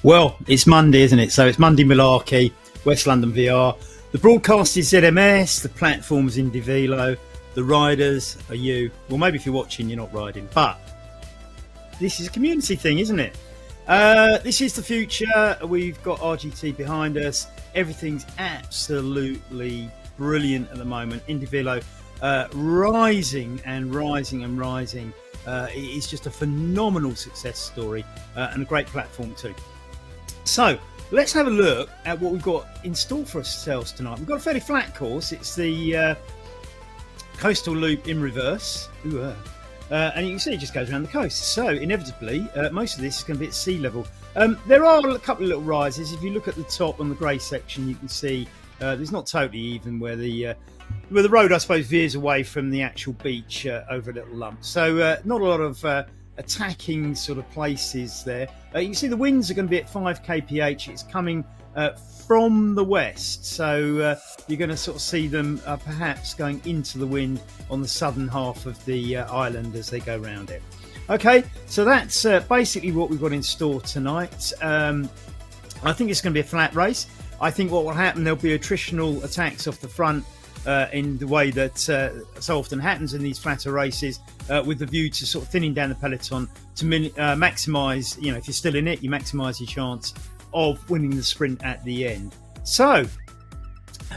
Well, it's Monday, isn't it? So it's Monday Malarkey, West London VR. The broadcast is ZMS, the platform is IndieVelo, the riders are you. Well, maybe if you're watching, you're not riding, but this is a community thing, isn't it? This is the future. We've got RGT behind us. Everything's absolutely brilliant at the moment. IndieVelo rising and rising and rising. It's just a phenomenal success story and a great platform too. So let's have a look at what we've got in store for ourselves tonight. We've got a fairly flat course. It's the coastal loop in reverse. And you can see it just goes around the coast. So inevitably, most of this is going to be at sea level. There are a couple of little rises. If you look at the top on the grey section, you can see there's not totally even where the road, I suppose, veers away from the actual beach over a little lump. So not a lot of attacking sort of places there. You can see the winds are going to be at 5 kph. It's coming from the west, so you're going to sort of see them perhaps going into the wind on the southern half of the island as they go around it. Okay, so that's basically what we've got in store tonight. I think it's going to be a flat race. I think what will happen, there'll be attritional attacks off the front in the way that so often happens in these flatter races, with the view to sort of thinning down the peloton to maximise, if you're still in it, you maximise your chance of winning the sprint at the end. So,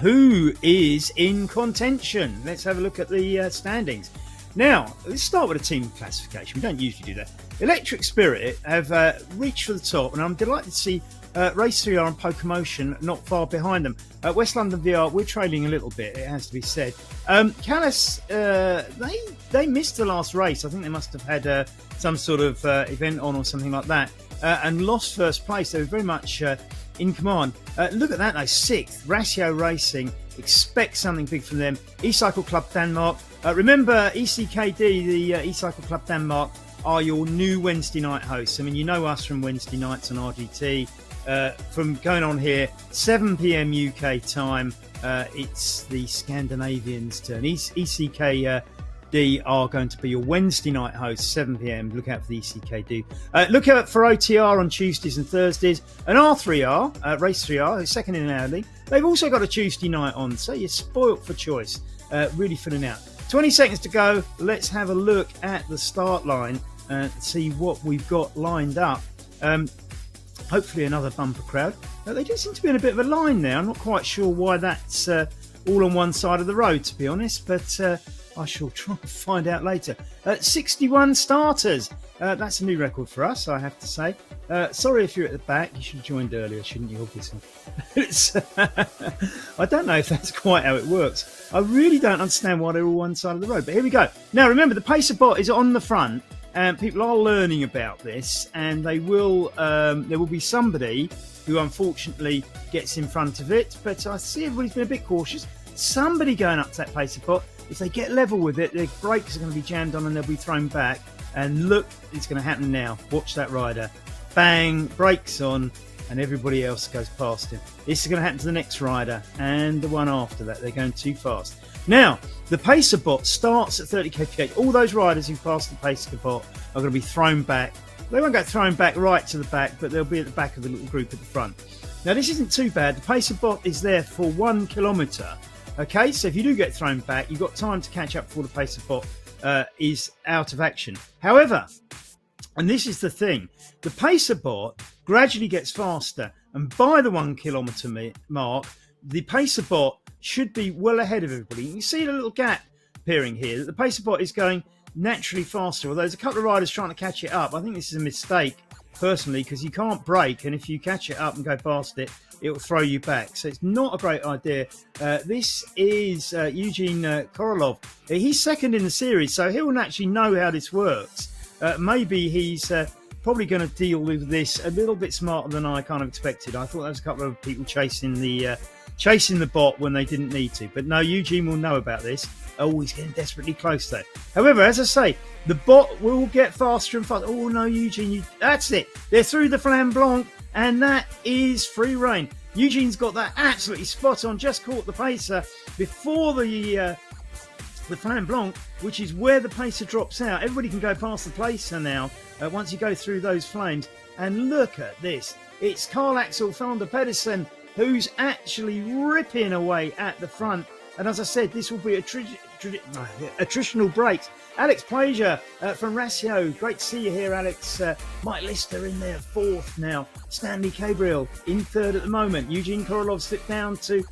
who is in contention? Let's have a look at the standings. Now, let's start with a team classification. We don't usually do that. Electric Spirit have reached for the top, and I'm delighted to see Race 3R and Pokemotion not far behind them. West London VR, we're trailing a little bit, it has to be said. Callis, they missed the last race. I think they must have had some sort of event on or something like that, and lost first place. They were very much in command. Look at that, though, 6th. Ratio Racing, expect something big from them. E-Cycle Club Denmark. Remember, ECKD, the E-Cycle Club Denmark, are your new Wednesday night hosts. I mean, you know us from Wednesday nights on RGT. From going on here, 7 p.m. UK time, it's the Scandinavians' turn. ECKD are going to be your Wednesday night hosts, 7 p.m. Look out for the ECKD. Look out for OTR on Tuesdays and Thursdays. And R3R, Race 3R, who's second in our league, they've also got a Tuesday night on, so you're spoilt for choice. Really filling out. 20 seconds to go. Let's have a look at the start line and see what we've got lined up. Hopefully another bumper crowd. They do seem to be in a bit of a line now. I'm not quite sure why that's all on one side of the road, to be honest, but I shall try and find out later. 61 starters. That's a new record for us, I have to say. Sorry if you're at the back. You should have joined earlier, shouldn't you, obviously? I don't know if that's quite how it works. I really don't understand why they're all one side of the road, but here we go. Now, remember, the Pacer bot is on the front. And people are learning about this, and they will. There will be somebody who unfortunately gets in front of it, but I see everybody's been a bit cautious. Somebody going up to that Pacer pot. If they get level with it, their brakes are going to be jammed on and they'll be thrown back. And look, it's going to happen now. Watch that rider. Bang, brakes on, and everybody else goes past him. This is going to happen to the next rider and the one after that. They're going too fast. Now, the Pacer bot starts at 30 kph. All those riders who pass the Pacer bot are going to be thrown back. They won't get thrown back right to the back, but they'll be at the back of the little group at the front. Now, this isn't too bad. The Pacer bot is there for 1 kilometre. Okay, so if you do get thrown back, you've got time to catch up before the Pacer bot is out of action. However, and this is the thing, the Pacer bot gradually gets faster, and by the 1 kilometre mark, the Pacer bot should be well ahead of everybody. You can see the little gap appearing here, that the Pacer bot is going naturally faster, although there's a couple of riders trying to catch it up. I think this is a mistake, personally, because you can't brake, and if you catch it up and go past it, it will throw you back. So it's not a great idea. This is Eugene Korolov. He's second in the series, so he'll actually know how this works. Maybe he's probably going to deal with this a little bit smarter than I kind of expected. I thought there was a couple of people chasing the bot when they didn't need to. But no, Eugene will know about this. Oh, he's getting desperately close though. However, as I say, the bot will get faster and faster. Oh no, Eugene, that's it. They're through the Flam Blanc, and that is free reign. Eugene's got that absolutely spot on, just caught the Pacer before the Flam Blanc, which is where the Pacer drops out. Everybody can go past the Pacer now once you go through those flames. And look at this. It's Carl Axel van der Pedersen who's actually ripping away at the front. And as I said, this will be attritional breaks. Alex Plager from Ratio. Great to see you here, Alex. Mike Lister in there, fourth now. Stanley Gabriel in third at the moment. Eugene Korolov slipped down to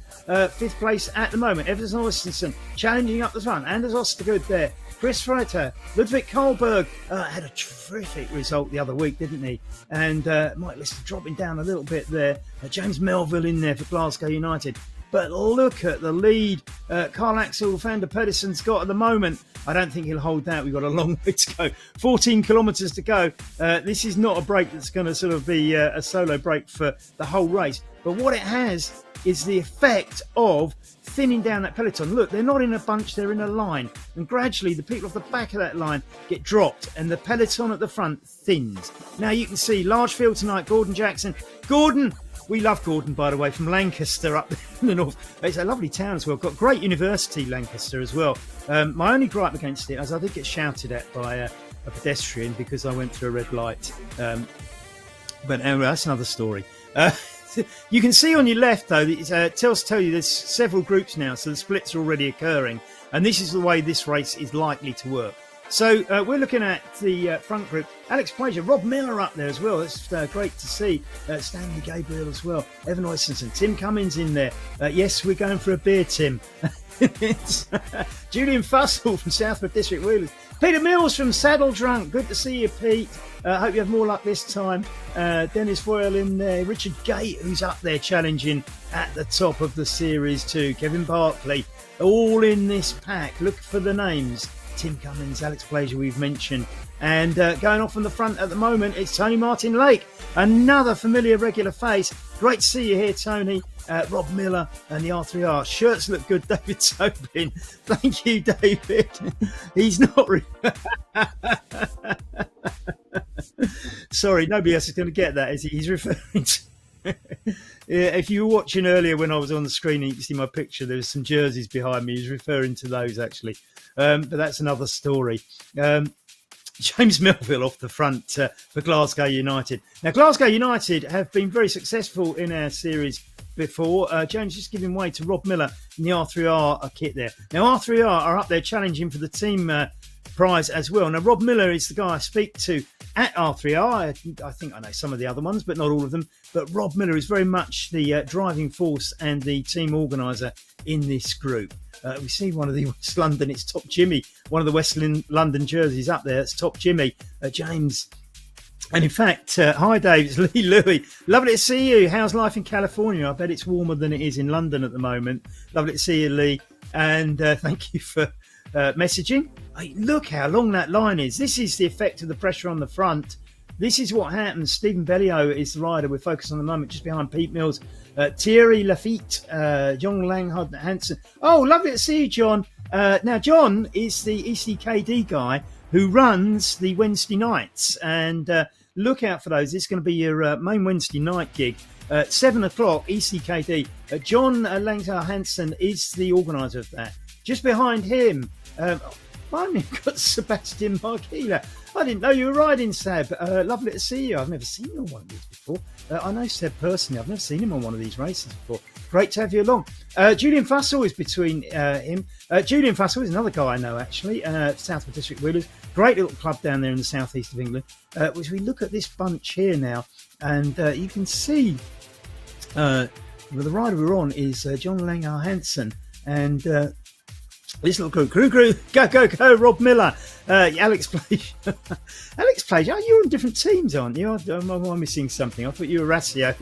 fifth place at the moment. Everton Ostenson challenging up the front. Anders Ostergood there. Chris Freiter. Ludwig Kohlberg had a terrific result the other week, didn't he? And Mike Lister dropping down a little bit there. James Melville in there for Glasgow United. But look at the lead Carl Axel van der Pedersen's got at the moment. I don't think he'll hold that. We've got a long way to go. 14 kilometres to go. This is not a break that's going to sort of be a solo break for the whole race. But what it has is the effect of thinning down that peloton. Look, they're not in a bunch, they're in a line. And gradually the people off the back of that line get dropped and the peloton at the front thins. Now you can see large field tonight, Gordon Jackson. Gordon! We love Gordon, by the way, from Lancaster up in the north. It's a lovely town as well. Got great university, Lancaster, as well. My only gripe against it is I did get shouted at by a pedestrian because I went through a red light. But anyway, that's another story. You can see on your left, though, it tell you there's several groups now, so the splits are already occurring. And this is the way this race is likely to work. So we're looking at the front group. Alex Plager, Rob Miller up there as well. It's great to see. Stanley Gabriel as well. Evan Oysenson, Tim Cummins in there. Yes, we're going for a beer, Tim. Julian Fussell from Southwood District Wheelers. Peter Mills from Saddle Drunk. Good to see you, Pete. Hope you have more luck this time. Dennis Foyle in there. Richard Gate, who's up there challenging at the top of the series too. Kevin Barkley, all in this pack. Look for the names. Tim Cummins, Alex Plager we've mentioned. And going off on the front at the moment, it's Tony Martin Lake. Another familiar regular face. Great to see you here, Tony. Rob Miller and the R3R. Shirts look good, David Tobin. Thank you, David. He's not... Sorry, nobody else is going to get that, is he? He's referring to... Yeah, if you were watching earlier when I was on the screen and you can see my picture, there's some jerseys behind me. He's referring to those, actually. But that's another story. James Melville off the front for Glasgow United. Now, Glasgow United have been very successful in our series before. James just giving way to Rob Miller in the R3R kit there. Now, R3R are up there challenging for the team prize as well. Now, Rob Miller is the guy I speak to at R3R. I think I know some of the other ones, but not all of them. But Rob Miller is very much the driving force and the team organiser in this group. We see one of the West London, it's Top Jimmy, one of the West London jerseys up there. It's Top Jimmy, James. And in fact, hi Dave, it's Lee Louie. Lovely to see you. How's life in California? I bet it's warmer than it is in London at the moment. Lovely to see you, Lee. And thank you for messaging. Hey, look how long that line is. This is the effect of the pressure on the front. This is what happens. Stephen Bellio is the rider. We're focused on the moment just behind Pete Mills. Thierry Lafitte, John Langhod Hansen. Oh, lovely to see you, John. Now, John is the ECKD guy who runs the Wednesday nights. And look out for those. This is going to be your main Wednesday night gig. 7 o'clock, ECKD. John Langhod Hansen is the organiser of that. Just behind him, I've got Sebastian Marquila. I didn't know you were riding, Seb. Lovely to see you. I've never seen you on one of these before. I know Seb personally. I've never seen him on one of these races before. Great to have you along. Julian Fussell is between him. Julian Fussell is another guy I know, actually. Southwood District Wheelers. Great little club down there in the southeast of England. Which we look at this bunch here now, and you can see the rider we're on is John Langhod Hansen. And this little crew, go, Rob Miller, Alex Plager. Alex Plager, you're on different teams, aren't you? Am I missing something? I thought you were Ratio.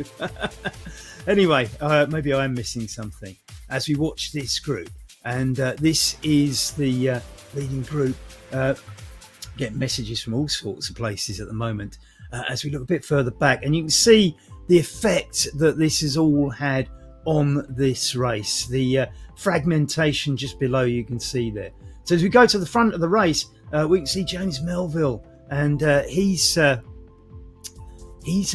Anyway, maybe I am missing something as we watch this group. And this is the leading group. Getting messages from all sorts of places at the moment as we look a bit further back. And you can see the effect that this has all had on this race. The fragmentation just below you can see there. So as we go to the front of the race, we can see James Melville, and he's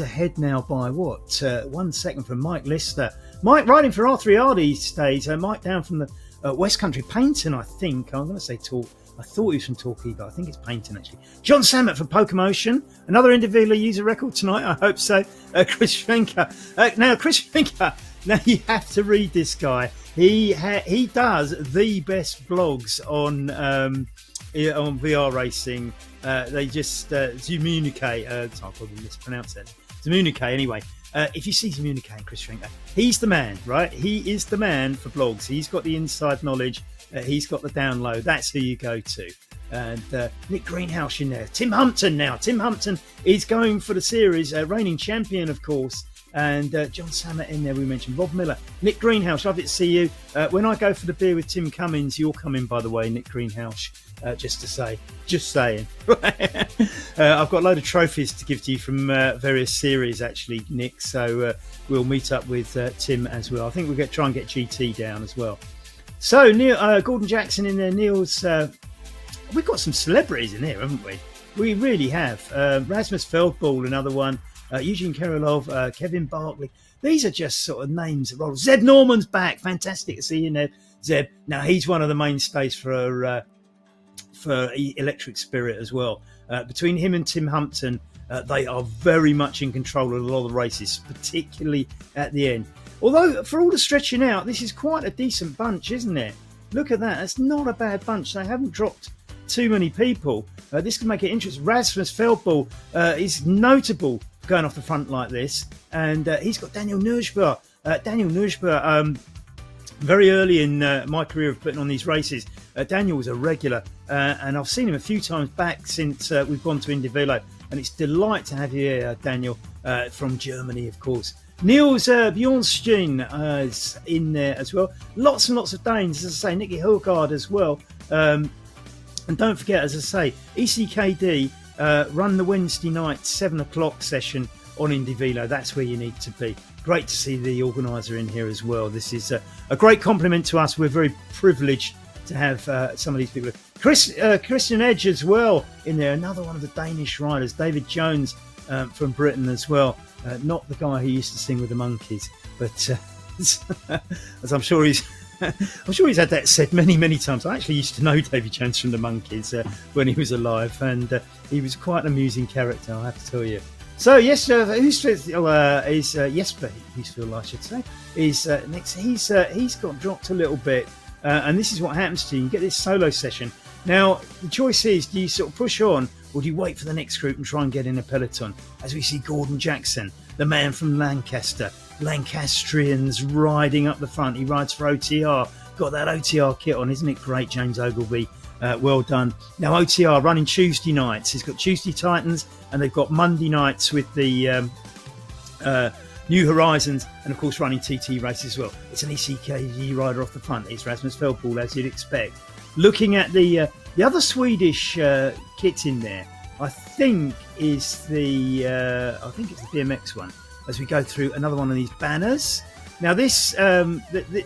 ahead now by 1 second from Mike Lister. Mike riding for R3R these days. Mike down from the West Country Paynton, I think. I'm going to say I thought he was from Torquay, but I think it's Paynton actually. John Samet from Pokemotion, another IndieVelo user record tonight. I hope so. Chris Schwenker. Now, Chris Schwenker. Now you have to read this guy. He does the best blogs on VR racing. They just communicate. I'll probably mispronounce it. Communicate anyway. If you see Communicate and Chris Schwenker, he's the man, right? He is the man for blogs. He's got the inside knowledge. He's got the download. That's who you go to. And Nick Greenhouse in there. Tim Humpton now. Tim Humpton is going for the series, reigning champion, of course. And John Samet in there, we mentioned. Rob Miller. Nick Greenhouse, lovely to see you. When I go for the beer with Tim Cummins, you're coming, by the way, Nick Greenhouse. Just saying. I've got a load of trophies to give to you from various series, actually, Nick. So we'll meet up with Tim as well. I think we'll try and get GT down as well. So Neil, Gordon Jackson in there. Neil's. We've got some celebrities in here, haven't we? We really have. Rasmus Feldball, another one. Eugene Kirilov, Kevin Barkley. These are just sort of names that roll. Zeb Norman's back. Fantastic to see you there, Zeb. Now, he's one of the mainstays for Electric Spirit as well. Between him and Tim Humpton, they are very much in control of a lot of the races, particularly at the end. Although, for all the stretching out, this is quite a decent bunch, isn't it? Look at that. That's not a bad bunch. They haven't dropped too many people. This can make it interesting. Rasmus Feldball is notable going off the front like this. And he's got Daniel Nurschber. Daniel Nurschber, very early in my career of putting on these races, Daniel was a regular. And I've seen him a few times back since we've gone to IndieVelo. And it's a delight to have you here, Daniel, from Germany, of course. Niels Bjornstein is in there as well. Lots and lots of Danes, as I say. Nicky Hulgaard as well. And don't forget, as I say, ECKD run the Wednesday night 7 o'clock session on IndieVelo. That's where you need to be. Great to see the organiser in here as well. This is a great compliment to us. We're very privileged to have some of these people. Christian Edge as well in there. Another one of the Danish riders. David Jones from Britain as well. Not the guy who used to sing with the Monkeys, but as I'm sure he's had that said many, many times. I actually used to know David Jones from the Monkeys when he was alive, and he was quite an amusing character, I have to tell you. So yes, is Jesper Huisfield, I should say, is next. He's got dropped a little bit, and this is what happens to you. You get this solo session. Now the choice is: do you sort of push on, or do you wait for the next group and try and get in a peloton? As we see Gordon Jackson, the man from Lancaster, Lancastrians riding up the front. He rides for OTR. Got that OTR kit on, isn't it great, James Ogilvy? Well done. Now OTR running Tuesday nights. He's got Tuesday Titans, and they've got Monday nights with the New Horizons, and of course running TT races as well. It's an ECKG rider off the front. It's Rasmus Feldball, as you'd expect. Looking at the other Swedish kit in there, I think it's the BMX one. As we go through another one of these banners. Now this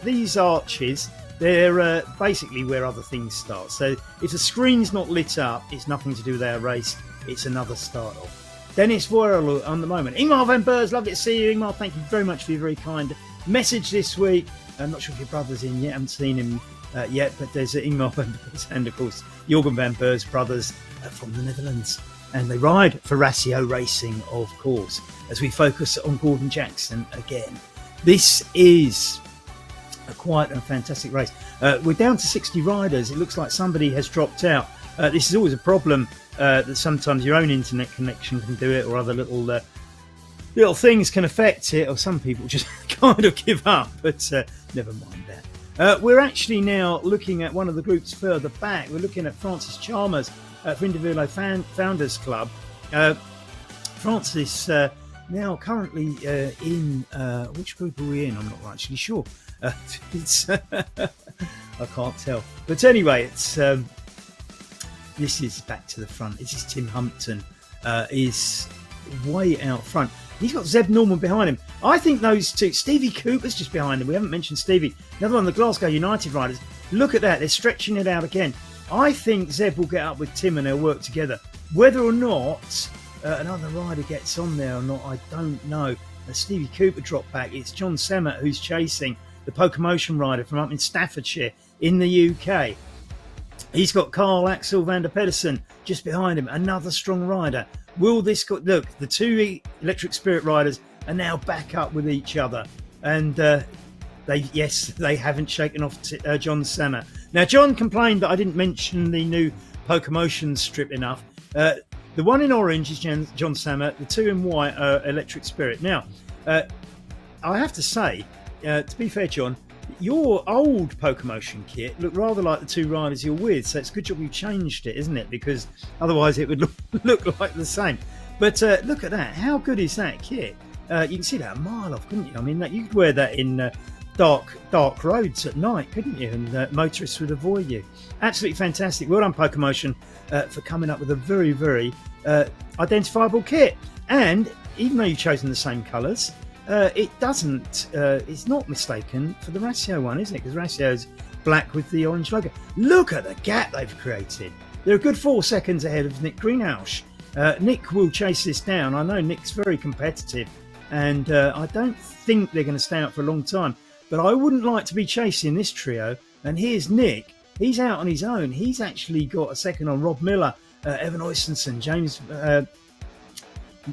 these arches, they're basically where other things start. So if the screen's not lit up, it's nothing to do with our race. It's another start off. Dennis Voyerl on the moment. Ingmar Van Beurs, lovely to see you. Ingmar, thank you very much for your very kind message this week. I'm not sure if your brother's in yet. I haven't seen him yet, but there's Ingmar Van Beurs and, of course, Jorgen Van Beurs brothers from the Netherlands. And they ride for Ratio Racing, of course, as we focus on Gordon Jackson again. This is quite a fantastic race. We're down to 60 riders. It looks like somebody has dropped out. This is always a problem that sometimes your own internet connection can do it, or other little things can affect it, or some people just kind of give up, but never mind that. We're actually now looking at one of the groups further back. We're looking at Francis Chalmers for IndieVelo Founders Club. Francis now currently in which group are we in? I'm not actually sure. It's I can't tell. But anyway, it's this is back to the front. This is Tim Humpton is way out front. He's got Zeb Norman behind him. I think those two, Stevie Cooper's just behind him. We haven't mentioned Stevie. Another one of the Glasgow United riders. Look at that. They're stretching it out again. I think Zeb will get up with Tim and they'll work together. Whether or not another rider gets on there or not, I don't know. Stevie Cooper dropped back. It's John Samet who's chasing the Pokemotion rider from up in Staffordshire in the UK. He's got Carl Axel van der Pedersen just behind him, another strong rider. Will this go? Look, the two Electric Spirit riders are now back up with each other, and they haven't shaken off John Sammer. Now, John complained that I didn't mention the new Pokemotion strip enough. The one in orange is John Sammer. The two in white are Electric Spirit. Now, I have to say, to be fair, John, your old Pokemotion kit looked rather like the two riders you're with, so it's a good job you changed it, isn't it? Because otherwise it would look like the same. But look at that. How good is that kit? You can see that a mile off, couldn't you? I mean, you could wear that in dark roads at night, couldn't you? And motorists would avoid you. Absolutely fantastic. Well done, Pokemotion, for coming up with a very, very identifiable kit. And even though you've chosen the same colours, it's not mistaken for the Ratio one, is it? Because Ratio's black with the orange logo. Look at the gap they've created. They're a good 4 seconds ahead of Nick Greenhouse. Nick will chase this down. I know Nick's very competitive, and I don't think they're going to stay out for a long time. But I wouldn't like to be chasing this trio. And here's Nick. He's out on his own. He's actually got a second on Rob Miller, Evan Oystenson,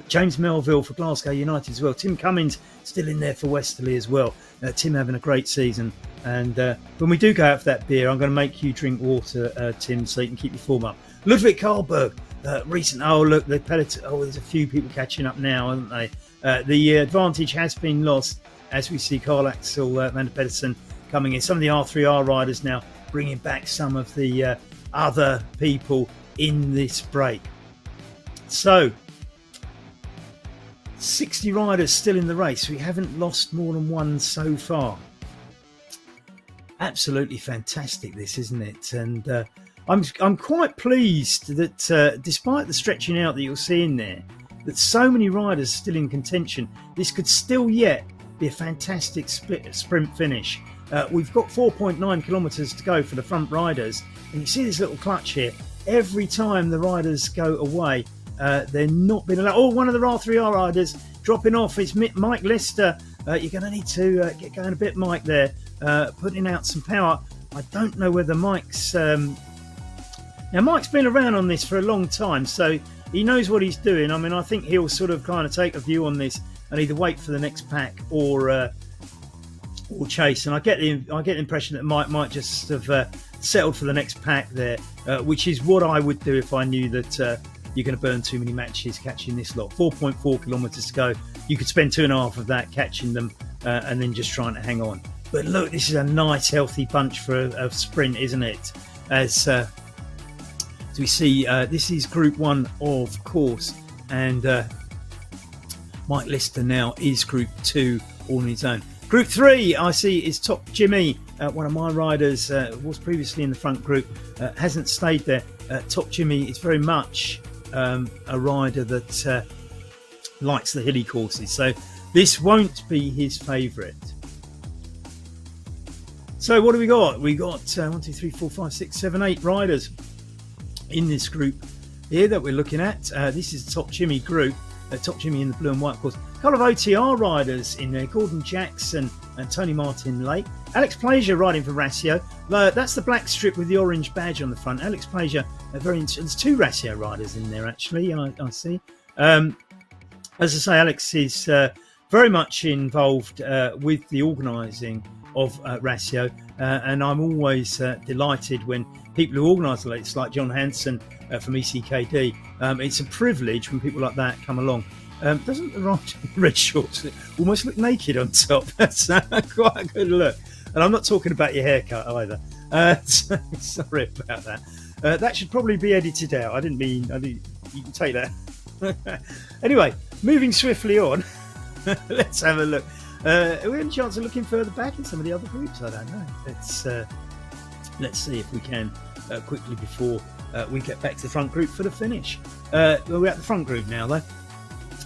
James Melville for Glasgow United as well. Tim Cummins still in there for Westerly as well. Tim having a great season. And when we do go out for that beer, I'm going to make you drink water, Tim, so you can keep your form up. Ludwig Karlberg, there's a few people catching up now, aren't they? The advantage has been lost as we see Carl Axel van der Pedersen coming in. Some of the R3R riders now bringing back some of the other people in this break. So, 60 riders still in the race. We haven't lost more than one so far. Absolutely fantastic, this, isn't it? And I'm quite pleased that despite the stretching out that you'll see in there, that so many riders are still in contention. This could still yet be a fantastic sprint finish. We've got 4.9 kilometres to go for the front riders, and you see this little clutch here. Every time the riders go away, they're not being allowed. Oh, one of the R3R riders dropping off is Mike Lister. You're going to need to get going a bit, Mike, there, putting out some power. I don't know whether Mike's... Now, Mike's been around on this for a long time, so he knows what he's doing. I mean, I think he'll sort of kind of take a view on this and either wait for the next pack or chase. And I get the impression that Mike might just have settled for the next pack there, which is what I would do if I knew that you're going to burn too many matches catching this lot. 4.4 kilometres to go. You could spend 2.5 of that catching them and then just trying to hang on. But look, this is a nice, healthy bunch for a sprint, isn't it? As we see, this is Group 1, of course, and Mike Lister now is Group 2 all on his own. Group 3, I see, is Top Jimmy, one of my riders, was previously in the front group, hasn't stayed there. Top Jimmy is very much a rider that likes the hilly courses, so this won't be his favourite. So what do we got? We got 1, 2, 3, 4, 5, 6, 7, 8 riders in this group here that we're looking at. This is the Top Jimmy group. Top Jimmy in the blue and white, of course. A couple of OTR riders in there. Gordon Jackson and Tony Martin Lake. Alex Plaisir riding for Ratio. That's the black strip with the orange badge on the front. Alex Plaisir, there's 2 Ratio riders in there, actually, I see. As I say, Alex is very much involved with the organising of Ratio, and I'm always delighted when people who organise the race, like John Hansen from ECKD, it's a privilege when people like that come along. Doesn't the red shorts almost look naked on top? That's quite a good look. And I'm not talking about your haircut either. Sorry about that. That should probably be edited out. I didn't mean. You can take that. Anyway, moving swiftly on. Let's have a look. Are we any chance of looking further back in some of the other groups? I don't know. Let's see if we can quickly before we get back to the front group for the finish. We're at the front group now, though.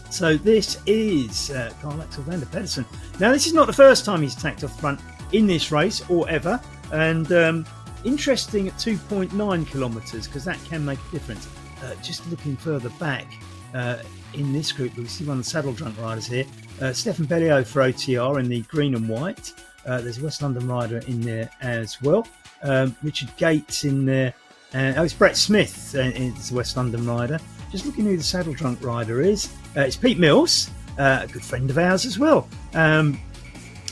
So this is Carl Axel van der Pedersen. Now, this is not the first time he's attacked off front in this race or ever. And interesting at 2.9 kilometres, because that can make a difference. Just looking further back in this group, we see one of the saddle drunk riders here. Stefan Bellio for OTR in the green and white. There's a West London rider in there as well. Richard Gates in there It's Brett Smith. It's a West London rider. Just looking who the Saddle Drunk rider is. It's Pete Mills, a good friend of ours as well.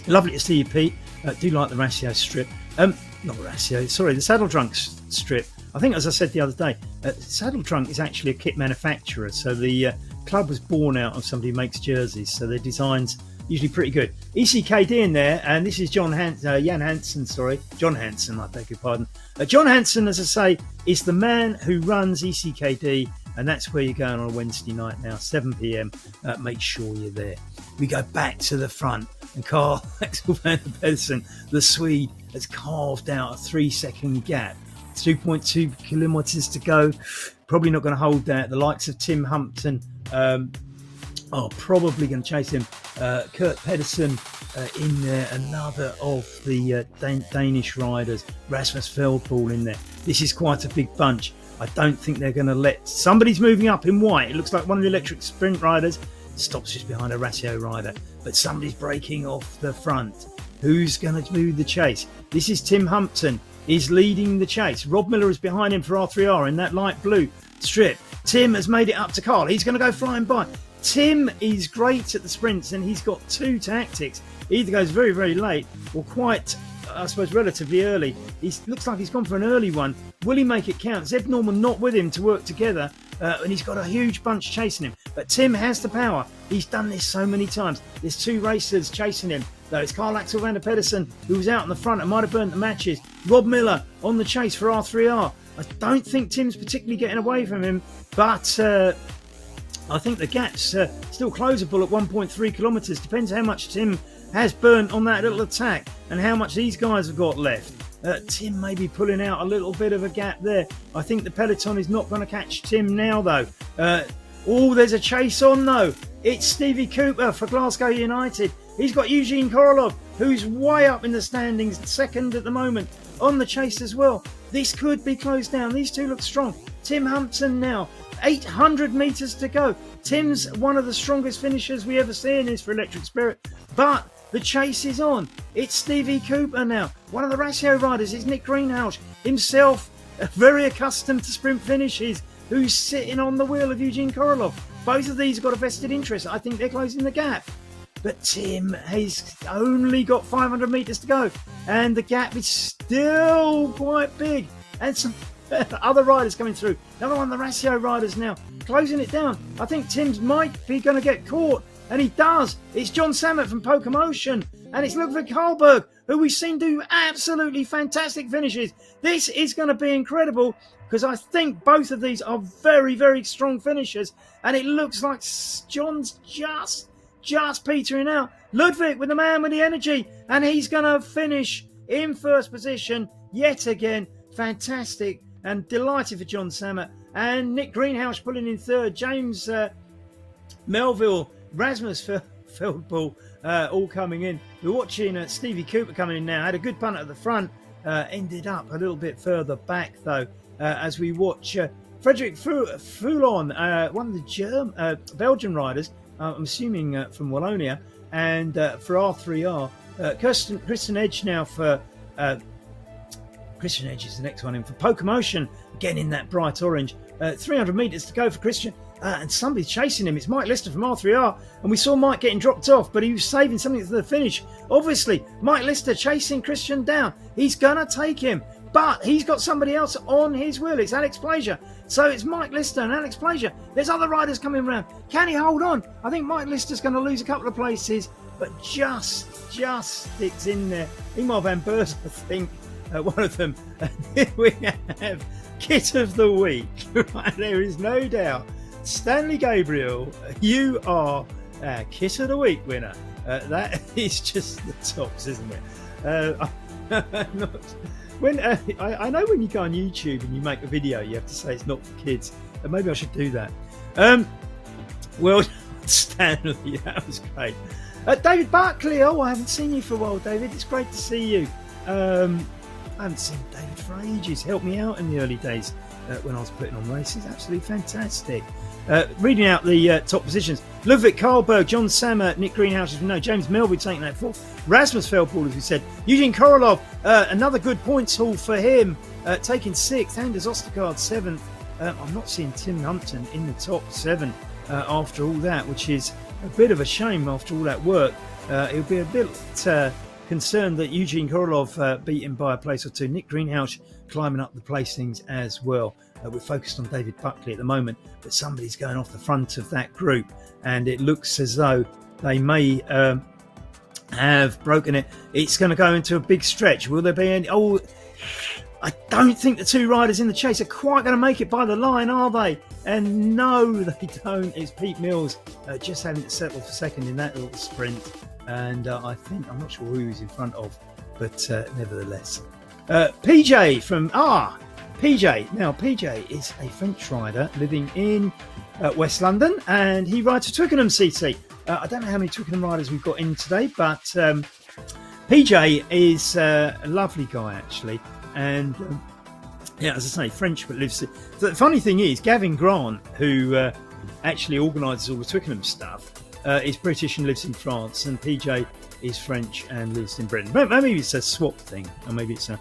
Lovely to see you, Pete. Do like the Ratio strip. Not Ratio, sorry, the Saddle Drunk strip. I think, as I said the other day, Saddle Drunk is actually a kit manufacturer. So the club was born out of somebody who makes jerseys. So their designs usually pretty good. ECKD in there, and this is Jan Hansen, John Hansen, I beg your pardon. John Hansen, as I say, is the man who runs ECKD, and that's where you're going on a Wednesday night now, 7 p.m. Make sure you're there. We go back to the front, and Carl Axel van der Pedersen, the Swede, has carved out a 3-second gap. 2.2 kilometres to go. Probably not going to hold that. The likes of Tim Humpton are probably going to chase him. Kurt Pedersen in there, another of the Danish riders. Rasmus Feldball in there. This is quite a big bunch. I don't think they're going to let... Somebody's moving up in white. It looks like one of the electric sprint riders stops just behind a Ratio rider. But somebody's breaking off the front. Who's going to do the chase? This is Tim Humpton. Is leading the chase. Rob Miller is behind him for R3R in that light blue strip. Tim has made it up to Carl. He's going to go flying by. Tim is great at the sprints, and he's got two tactics. He either goes very, very late or quite, I suppose, relatively early. He looks like he's gone for an early one. Will he make it count? Zeb Norman not with him to work together, and he's got a huge bunch chasing him. But Tim has the power. He's done this so many times. There's two racers chasing him. Though it's Carl Axel van der Pedersen who was out in the front and might have burnt the matches. Rob Miller on the chase for R3R. I don't think Tim's particularly getting away from him, but I think the gap's still closable at 1.3 kilometres. Depends how much Tim has burnt on that little attack and how much these guys have got left. Tim may be pulling out a little bit of a gap there. I think the peloton is not going to catch Tim now, though. There's a chase on, though. It's Stevie Cooper for Glasgow United. He's got Eugene Korolov, who's way up in the standings, second at the moment, on the chase as well. This could be closed down. These two look strong. Tim Humpton now, 800 metres to go. Tim's one of the strongest finishers we ever see in this for Electric Spirit. But the chase is on. It's Stevie Cooper now. One of the Ratio riders is Nick Greenhouse, himself very accustomed to sprint finishes, who's sitting on the wheel of Eugene Korolov. Both of these have got a vested interest. I think they're closing the gap. But Tim has only got 500 metres to go, and the gap is still quite big. And some other riders coming through. Another one of the Ratio riders now closing it down. I think Tim's might be going to get caught, and he does. It's John Samet from Pokemotion, and it's Ludwig Karlberg, who we've seen do absolutely fantastic finishes. This is going to be incredible, because I think both of these are very, very strong finishers, and it looks like John's just petering out. Ludwig with the man with the energy, and he's going to finish in first position yet again. Fantastic and delighted for John Samet. And Nick Greenhouse pulling in third. James Melville, Rasmus Feldball all coming in. We're watching Stevie Cooper coming in now. Had a good punt at the front. Ended up a little bit further back though as we watch Frederick Foulon, one of the Belgian riders. I'm assuming from Wallonia, and for R3R, Christian Edge now for Christian Edge is the next one in for Pokemotion, again in that bright orange. 300 metres to go for Christian, and somebody's chasing him. It's Mike Lister from R3R, and we saw Mike getting dropped off, but he was saving something for the finish. Obviously, Mike Lister chasing Christian down. He's going to take him, but he's got somebody else on his wheel. It's Alex Plaisir. So it's Mike Lister and Alex Plaisir. There's other riders coming around. Can he hold on? I think Mike Lister's going to lose a couple of places, but just sticks in there. Ingmar van Beers, I think, one of them. And here we have Kit of the Week. Right, there is no doubt. Stanley Gabriel, you are Kit of the Week winner. That is just the tops, isn't it? I know when you go on YouTube and you make a video, you have to say it's not for kids. Maybe I should do that. Well, Stanley, that was great. David Barclay, I haven't seen you for a while, David. It's great to see you. I haven't seen David for ages. Helped me out in the early days when I was putting on races. Absolutely fantastic. Reading out the top positions. Ludwig Karlberg, John Samet, Nick Greenhouse, as we know. James Melby taking that fourth. Rasmus Feldball, as we said. Eugene Korolov, another good points haul for him. taking 6th. Anders Ostergaard 7th. I'm not seeing Tim Humpton in the top 7 after all that, which is a bit of a shame after all that work. It'll be a bit concerned that Eugene Korolov beat him by a place or two. Nick Greenhouse climbing up the placings as well. We're focused on David Buckley at the moment, but somebody's going off the front of that group, and it looks as though they may have broken it. It's going to go into a big stretch. Will there be any? Oh, I don't think the 2 riders in the chase are quite going to make it by the line, are they? And no, they don't. It's Pete Mills just having to settle for second in that little sprint. And I think, I'm not sure who he's in front of, but nevertheless. PJ from, PJ. Now, PJ is a French rider living in West London, and he rides for Twickenham CT. I don't know how many Twickenham riders we've got in today, but PJ is a lovely guy, actually. And yeah, as I say, French, but lives. The funny thing is, Gavin Grant, who actually organises all the Twickenham stuff, is British and lives in France, and PJ is French and lives in Britain. Maybe it's a swap thing, or maybe it's a,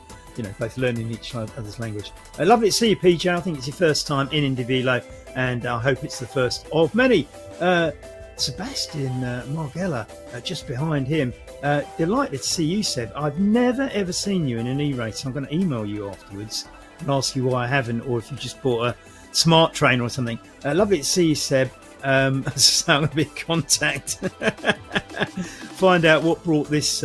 both learning each other's language. Lovely to see you, PJ. I think it's your first time in IndieVelo, and I hope it's the first of many. Sebastian Margella, just behind him. Delighted to see you, Seb. I've never ever seen you in an e-race. I'm going to email you afterwards and ask you why I haven't, or if you just bought a smart trainer or something. Lovely to see you, Seb. So I'm going to be in contact. Find out what brought this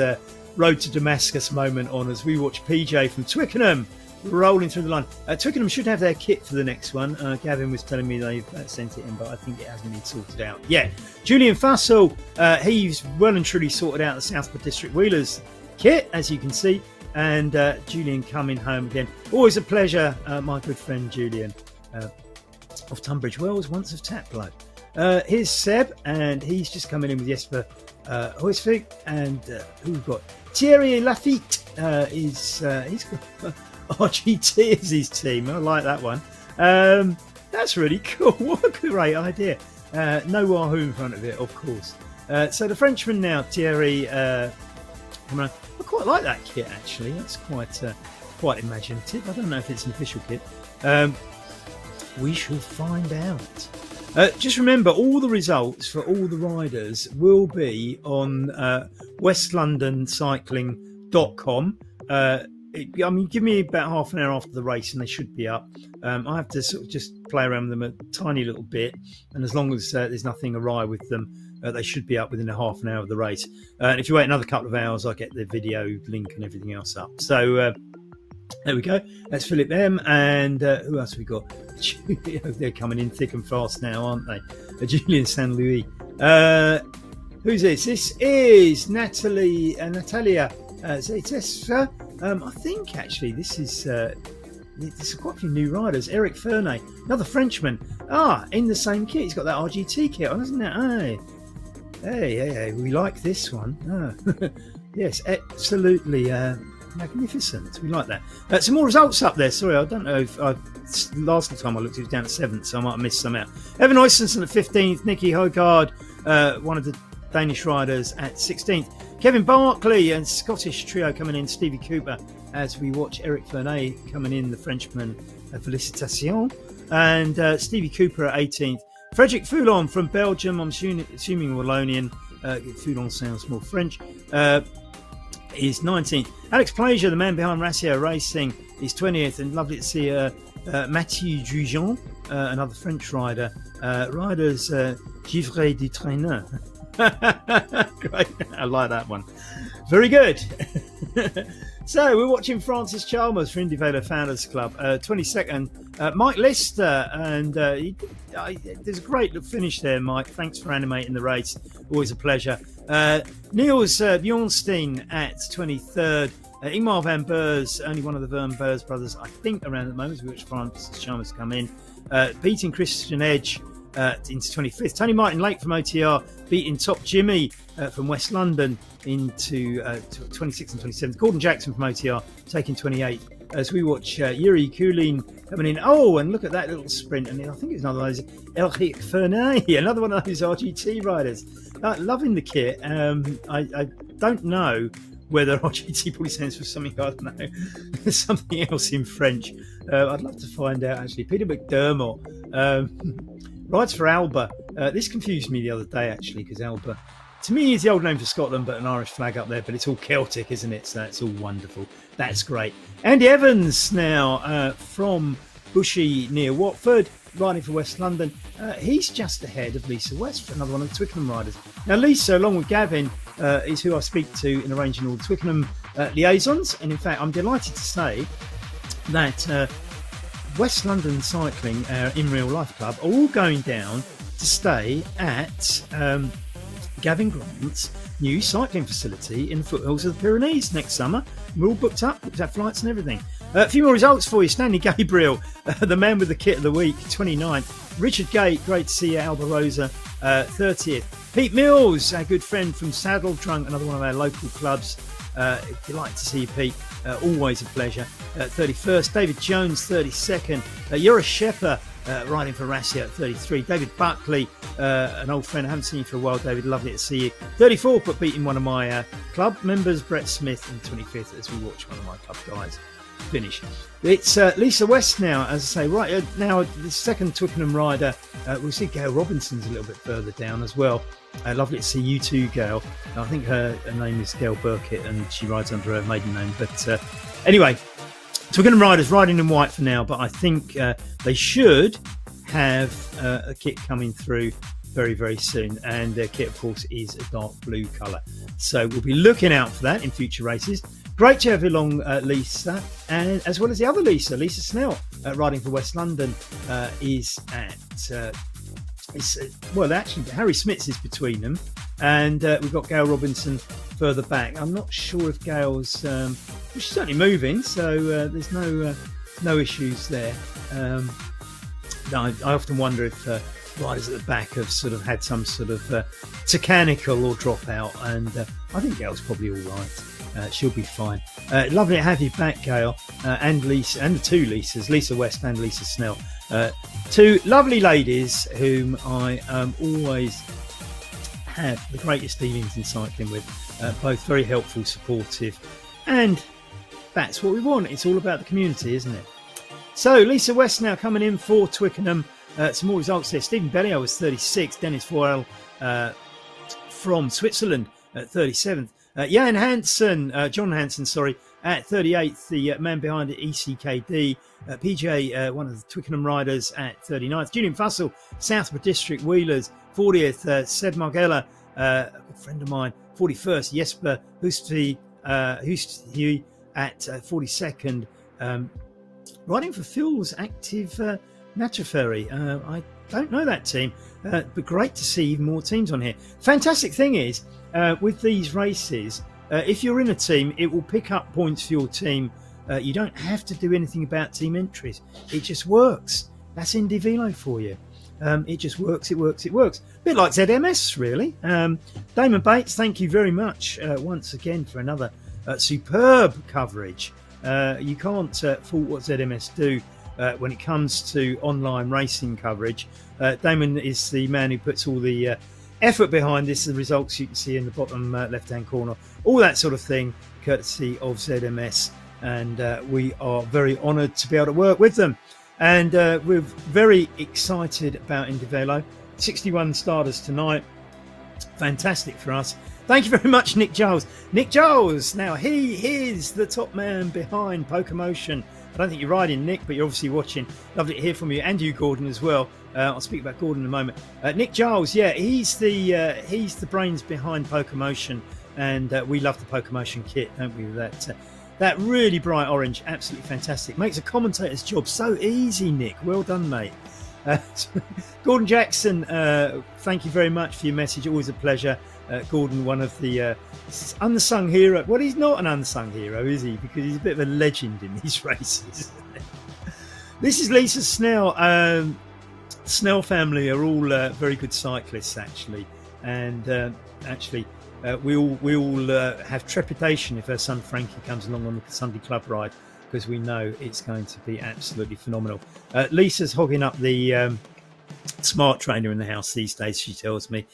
Road to Damascus moment on as we watch PJ from Twickenham rolling through the line. Twickenham should have their kit for the next one. Gavin was telling me they've sent it in, but I think it hasn't been sorted out yet. Julian Fussell, he's well and truly sorted out the Southport District Wheelers kit, as you can see. And Julian coming home again. Always a pleasure, my good friend Julian of Tunbridge Wells, once of Taplow. Here's Seb, and he's just coming in with Jesper Huysvik, and who we've got? Thierry Lafitte he's got RGT as his team. I like that one. That's really cool. What a great idea. No Wahoo in front of it, of course. So the Frenchman now, Thierry. I quite like that kit, actually. That's quite imaginative. I don't know if it's an official kit. We shall find out. Just remember, all the results for all the riders will be on westlondoncycling.com. Give me about half an hour after the race and they should be up. I have to sort of just play around with them a tiny little bit, and as long as there's nothing awry with them, they should be up within a half an hour of the race. And if you wait another couple of hours, I'll get the video link and everything else up. So there we go. That's Philip M. And who else have we got? They're coming in thick and fast now, aren't they? Julian San Louis. Who's this? This is Natalia Zaytesca. I think actually this is there's quite a few new riders. Eric Ferney, another Frenchman. In the same kit. He's got that RGT kit on, hasn't it? Hey, we like this one. Yes, absolutely magnificent. We like that. Some more results up there. Sorry, I don't know if last time I looked, it was down at 7th, so I might have missed some out. Evan Oystenson at 15th. Nicky Hogard, one of the Danish riders, at 16th. Kevin Barkley and Scottish trio coming in. Stevie Cooper as we watch Eric Ferney coming in, the Frenchman, Félicitations. And Stevie Cooper at 18th. Frederick Foulon from Belgium, I'm assuming Wallonian. Foulon sounds more French. Is 19th. Alex Plaisir, the man behind Racio Racing, is 20th. And lovely to see Mathieu Drujon, another French rider. Riders Givray du Trainer. Great. I like that one. Very good. So we're watching Francis Chalmers for IndieVelo Founders Club, 22nd. Mike Lister, and there's a great finish there, Mike. Thanks for animating the race. Always a pleasure. Niels Bjornstein at 23rd. Ingmar van Beurs, only one of the Van Beurs brothers, I think, around at the moment, which Francis Chalmers come in. Beating Christian Edge into 25th. Tony Martin Lake from OTR beating Top Jimmy from West London into 26th and 27th. Gordon Jackson from OTR taking 28th. As we watch Yuri Kulin coming in. Oh, and look at that little sprint. And I think it's another one of those Elric Ferney, another one of those RGT riders. Loving the kit. I don't know whether RGT probably stands for something, I don't know, something else in French. I'd love to find out, actually. Peter McDermott rides for Alba. This confused me the other day, actually, because Alba, to me, is the old name for Scotland, but an Irish flag up there, but it's all Celtic, isn't it? So that's all wonderful. That's great. Andy Evans now from Bushy near Watford, riding for West London. He's just ahead of Lisa West for another one of the Twickenham riders. Now, Lisa, along with Gavin, is who I speak to in arranging all the Twickenham liaisons. And in fact, I'm delighted to say that West London Cycling, in real life club, are all going down to stay at Gavin Grant's new cycling facility in the foothills of the Pyrenees next summer. We're all booked up flights and everything. A few more results for you. Stanley Gabriel, the man with the kit of the week, 29th. Richard Gate, great to see you, Alba Rosa, 30th. Pete Mills, our good friend from Saddle Trunk, another one of our local clubs. Delighted to see you, Pete. Always a pleasure. 31st. David Jones, 32nd. Yura Shepper, riding for Rassia at 33. David Buckley, an old friend. I haven't seen you for a while, David. Lovely to see you. 34th, but beating one of my club members, Brett Smith, in 25th, as we watch one of my club guys finish. It's Lisa West now, as I say. Right now, the second Twickenham rider. We'll see Gail Robinson's a little bit further down as well. Lovely to see you too, Gail. I think her name is Gail Burkett, and she rides under her maiden name. But anyway, Twickenham riders riding in white for now, but I think they should have a kit coming through very, very soon. And their kit, of course, is a dark blue colour. So we'll be looking out for that in future races. Great to have along Lisa, and as well as the other Lisa Snell, riding for West London, is at... well, actually, Harry Smits is between them, and we've got Gail Robinson further back. I'm not sure if Gail's... well, she's certainly moving, so there's no issues there. I often wonder if riders at the back have sort of had some sort of technical or dropout, and I think Gail's probably all right. She'll be fine. Lovely to have you back, Gail, and Lisa, and the two Lisas, Lisa West and Lisa Snell. Two lovely ladies whom I always have the greatest dealings in cycling with. Both very helpful, supportive, and that's what we want. It's all about the community, isn't it? So Lisa West now coming in for Twickenham. Some more results there. Stephen Bellio was 36. Dennis Foyle from Switzerland at 37th. Jan Hansen, John Hansen, sorry, at 38th, the man behind the ECKD. PJ, one of the Twickenham riders, at 39th. Julian Fussell, Southborough District Wheelers, 40th. Seb Margella, a good friend of mine, 41st. Jesper Husty at 42nd. Riding for Phil's Active Naturferry. I don't know that team, but great to see even more teams on here. Fantastic thing is, with these races, if you're in a team, it will pick up points for your team. You don't have to do anything about team entries. It just works. That's IndieVelo for you. It just works. It works. A bit like ZMS, really. Damon Bates, thank you very much once again for another superb coverage. You can't fault what ZMS do when it comes to online racing coverage. Damon is the man who puts all the effort behind this. The results you can see in the bottom left-hand corner, all that sort of thing, courtesy of ZMS. And we are very honoured to be able to work with them. And we're very excited about IndieVelo. 61 starters tonight. Fantastic for us. Thank you very much, Nick Giles. Nick Giles, now he is the top man behind Pokemotion. I don't think you're riding, Nick, but you're obviously watching. Lovely to hear from you, and you, Gordon, as well. I'll speak about Gordon in a moment. Nick Giles, yeah, he's the brains behind Pokemotion, and we love the Pokemotion kit, don't we? That really bright orange, absolutely fantastic. Makes a commentator's job so easy, Nick. Well done, mate. Gordon Jackson, thank you very much for your message. Always a pleasure. Gordon, one of the unsung hero. Well, he's not an unsung hero, is he? Because he's a bit of a legend in these races. This is Lisa Snell. Snell family are all very good cyclists, actually, and we all have trepidation if her son Frankie comes along on the Sunday club ride, because we know it's going to be absolutely phenomenal. Lisa's hogging up the Smart trainer in the house these days, she tells me.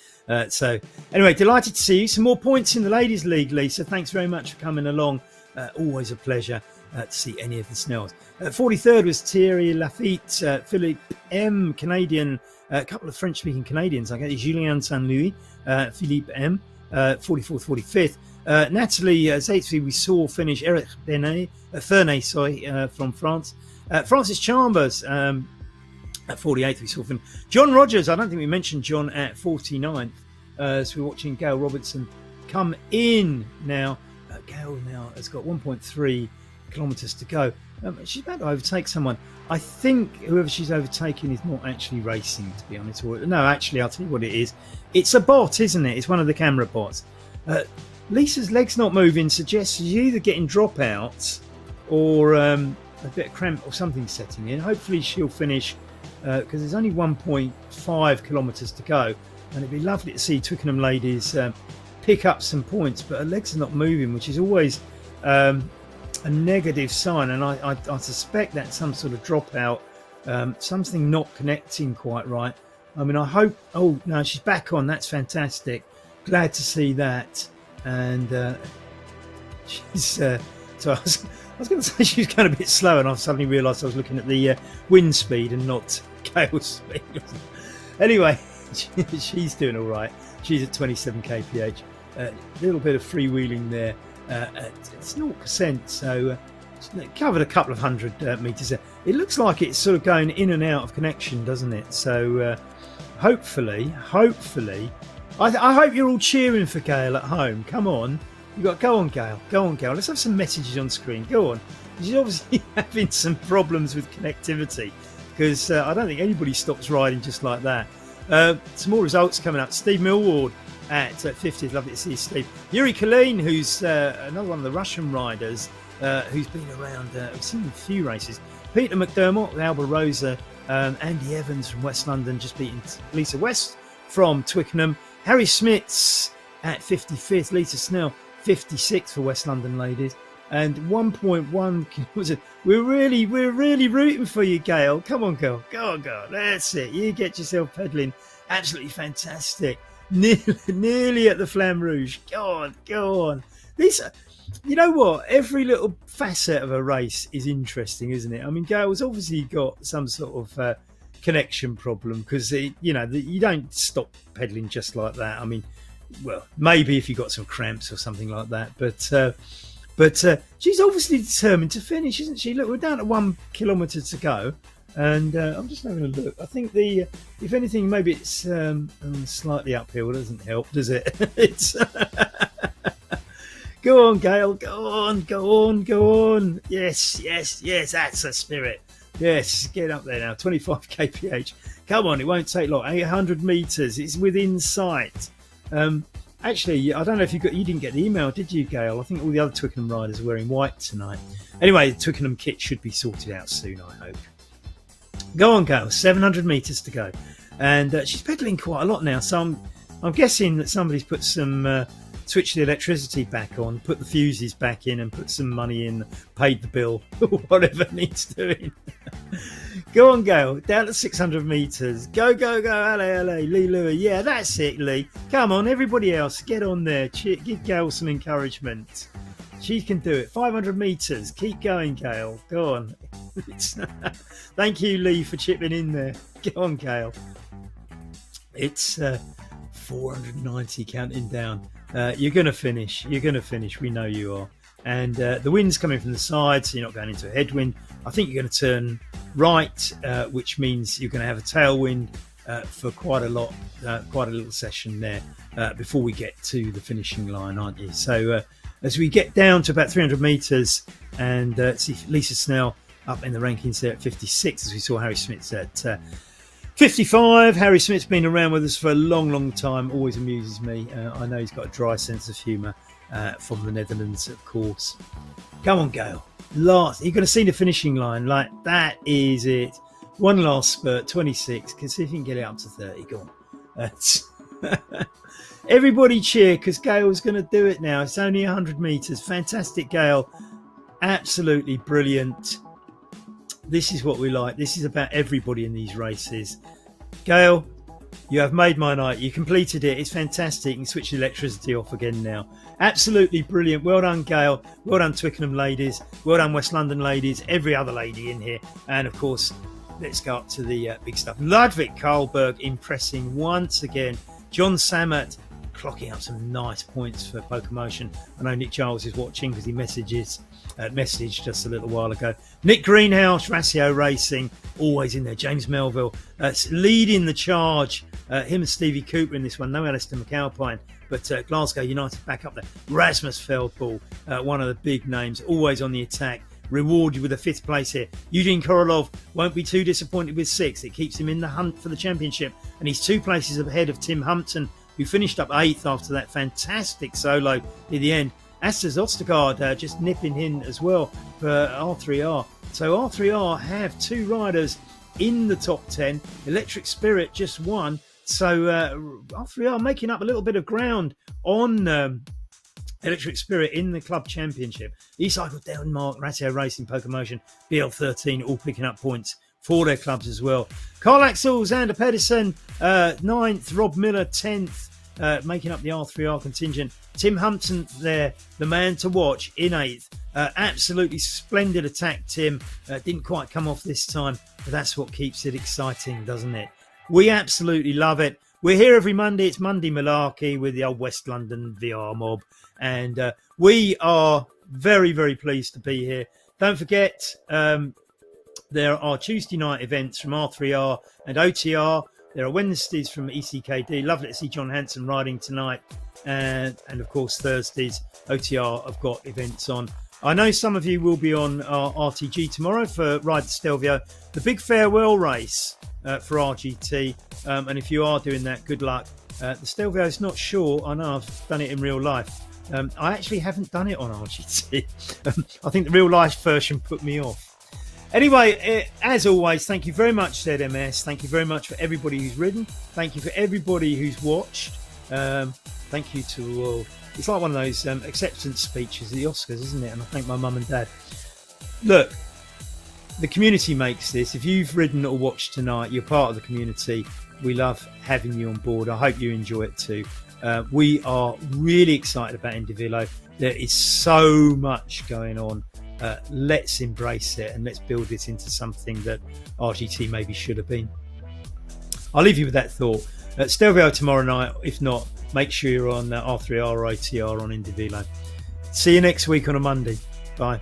So anyway, delighted to see you. Some more points in the Ladies League, Lisa. Thanks very much for coming along. Always a pleasure to see any of the Snells. 43rd was Thierry Lafitte, Philippe M, Canadian, a couple of French-speaking Canadians. I get Julien Saint-Louis, Philippe M, 44th, 45th. Natalie Zaitfi, we saw finish. Eric Ferney, from France. Francis Chambers, at 48th, we saw finish. John Rogers, I don't think we mentioned John at 49th. So we're watching Gail Robertson come in now. Gail now has got 1.3 kilometres to go. She's about to overtake someone. I think whoever she's overtaking is not actually racing, to be honest. No, actually, I'll tell you what it is. It's a bot, isn't it? It's one of the camera bots. Lisa's legs not moving suggests she's either getting dropouts or a bit of cramp or something setting in. Hopefully she'll finish because there's only 1.5 kilometres to go. And it'd be lovely to see Twickenham ladies pick up some points, but her legs are not moving, which is always a negative sign. And I suspect that's some sort of dropout, something not connecting quite right. I mean, I hope. Oh no, she's back on. That's fantastic. Glad to see that. And she's. So I was going to say she was going a bit slow, and I suddenly realised I was looking at the wind speed and not Gail's speed. Anyway, she's doing all right. She's at 27 kph. A little bit of freewheeling there. It's 0%, so covered a couple of hundred metres there. It looks like it's sort of going in and out of connection, doesn't it? So hopefully, I hope you're all cheering for Gail at home. Come on, you got go on, Gail. Let's have some messages on screen. Go on. She's obviously having some problems with connectivity because I don't think anybody stops riding just like that. Some more results coming up. Steve Millward at 50th. Lovely to see Steve. Yuri Kalin, who's another one of the Russian riders who's been around. We've seen a few races. Peter McDermott, Alba Rosa, Andy Evans from West London, just beating Lisa West from Twickenham. Harry Smits at 55th. Lisa Snell 56th for West London ladies. And 1.1. We're really rooting for you, Gail. Come on, girl. Go on, girl. That's it. You get yourself pedalling. Absolutely fantastic. Nearly at the Flamme Rouge. Go on. This, you know what? Every little facet of a race is interesting, isn't it? I mean, Gail's obviously got some sort of connection problem because you don't stop pedaling just like that. I mean, well, maybe if you got some cramps or something like that, but she's obviously determined to finish, isn't she? Look, we're down to 1 kilometre to go. And I'm just having a look. I think if anything, maybe it's slightly uphill. It doesn't help, does it? It's go on, Gail. Go on. Yes. That's the spirit. Yes, get up there now. 25 kph. Come on, it won't take long. 800 metres. It's within sight. Actually, I don't know if you didn't get the email, did you, Gail? I think all the other Twickenham riders are wearing white tonight. Anyway, the Twickenham kit should be sorted out soon, I hope. Go on, Gail. 700 metres to go. And she's pedalling quite a lot now. So I'm guessing that somebody's put some... switch the electricity back on, put the fuses back in and put some money in, paid the bill, whatever needs doing. Go on, Gail. Down to 600 metres. Go. Allez. Lee Louis. Yeah, that's it, Lee. Come on, everybody else. Get on there. Give Gail some encouragement. She can do it. 500 metres. Keep going, Gail. Go on. Thank you, Lee, for chipping in there. Go on, Gail. It's 490 counting down. You're going to finish. We know you are. And the wind's coming from the side, so you're not going into a headwind. I think you're going to turn right, which means you're going to have a tailwind for quite a little session there before we get to the finishing line, aren't you? So as we get down to about 300 metres and see Lisa Snell up in the rankings there at 56, as we saw Harry Smits at 55. Harry Smith's been around with us for a long time. Always amuses me. I know he's got a dry sense of humour from the Netherlands, of course. Come on, Gail. Last. You're going to see the finishing line. Like, that is it. One last spurt, 26. Can see if you can get it up to 30. Go on. Everybody cheer because Gail's going to do it now. It's only 100 metres. Fantastic, Gail. Absolutely brilliant. This is what we like. This is about everybody in these races. Gail, you have made my night. You completed it. It's fantastic. You can switch the electricity off again now. Absolutely brilliant. Well done, Gail. Well done, Twickenham ladies. Well done, West London ladies. Every other lady in here. And, of course, let's go up to the big stuff. Ludwig Karlberg impressing once again. John Sammet clocking up some nice points for Pokemotion. I know Nick Giles is watching because he messaged just a little while ago. Nick Greenhouse, Ratio Racing, always in there. James Melville leading the charge. Him and Stevie Cooper in this one. No Alistair McAlpine, but Glasgow United back up there. Rasmus Feldball, one of the big names, always on the attack. Rewarded with a 5th place here. Eugene Korolov won't be too disappointed with 6th. It keeps him in the hunt for the championship, and he's 2 places ahead of Tim Humpton, who finished up 8th after that fantastic solo at the end. Astas Ostergaard just nipping in as well for R3R. So R3R have 2 riders in the top 10. Electric Spirit just 1. So R3R making up a little bit of ground on Electric Spirit in the club championship. E-Cycle, Denmark, Ratio Racing, Pokemotion, BL13 all picking up points for their clubs as well. Carl Axel, Xander Pedersen 9th, Rob Miller 10th, making up the R3R contingent. Tim Humpton there, the man to watch in 8th. Absolutely splendid attack, Tim. Didn't quite come off this time, but that's what keeps it exciting, doesn't it? We absolutely love it. We're here every Monday. It's Monday Malarkey with the old West London VR mob. And we are very, very pleased to be here. Don't forget, there are Tuesday night events from R3R and OTR. There are Wednesdays from ECKD. Lovely to see John Hanson riding tonight. And of course, Thursdays, OTR have got events on. I know some of you will be on RTG tomorrow for Ride to Stelvio, the big farewell race for RGT. And if you are doing that, good luck. The Stelvio is not sure. I know I've done it in real life. I actually haven't done it on RGT. I think the real life version put me off. Anyway, as always, thank you very much, ZMS. Thank you very much for everybody who's ridden. Thank you for everybody who's watched. Thank you to all. It's like one of those acceptance speeches at the Oscars, isn't it? And I thank my mum and dad. Look, the community makes this. If you've ridden or watched tonight, you're part of the community. We love having you on board. I hope you enjoy it too. We are really excited about IndieVelo. There is so much going on. Let's embrace it and let's build this into something that RGT maybe should have been. I'll leave you with that thought. Stelvio tomorrow night. If not, make sure you're on R3R or OTR on IndieVelo. See you next week on a Monday. Bye.